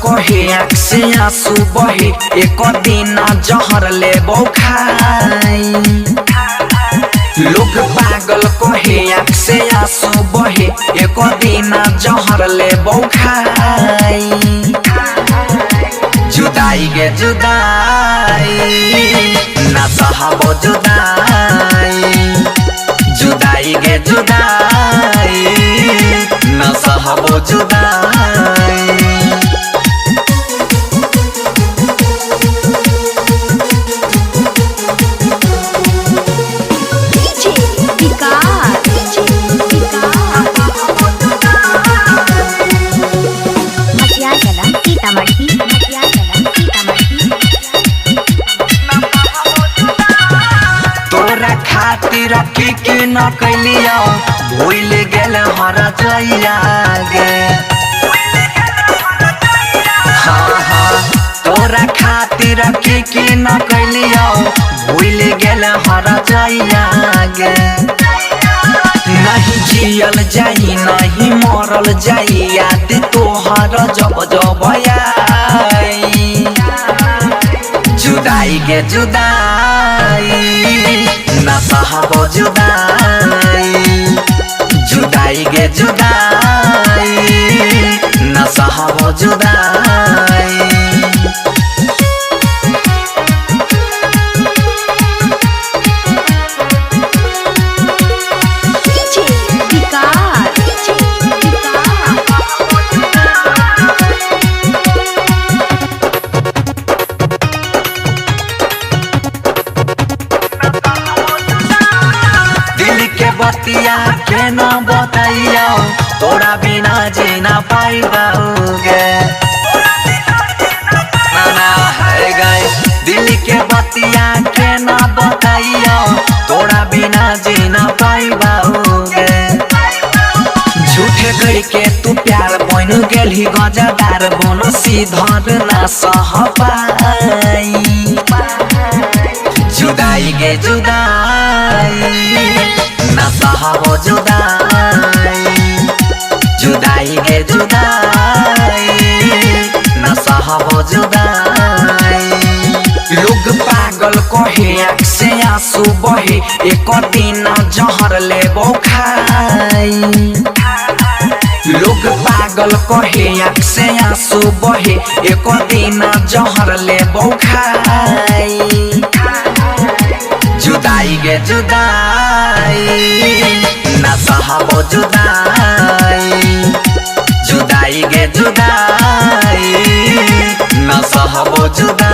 कहे आँख से आंसू बहे एक दिन जहर ले खाई। लोग पागल कहे आँख से आंसू बहे एक दिन जहर ले खाई। जुदाई गे जुदाई ना सहबो जुदाई, जुदाई गे जुदाई ना सहबो जुदाई। तोरा खातिर के न कैलिया भूल गेल हरा जइया गे। हाँ हाँ तोरा खातिर के न कैलिया भूल गेल हरा जइया गे। नहीं जियल जाई नहीं मरल जाई याद तोहर जब जब आई। जुदाई गे जुदाई ना सहबो जुदाई, जुदाई गे जुदाई ना सहबो जुदाई। बतिया के न बताइया तोरा बिना जीना पाइबाओगे। दिल के बतिया के न बताइया तोरा बिना जीना पाइबाओगे। झूठे करके तू प्यार बन गेली गजदार बन सीधर ना सह पाई। जुदाई गे जुदाई ना सहबो जुदाई, जुदाई गे जुदाई ना सहबो जुदाई। लोग पागल कहे आँख से आंसू बहे एक दिन जहर ले खाई। लोग पागल कहे आँख से आंसू बहे एक दिन जहर ले खाई। जुदाई गे जुदाई ना सहबो जुदाई, जुदाई गे जुदाई ना सहबो जुदाई।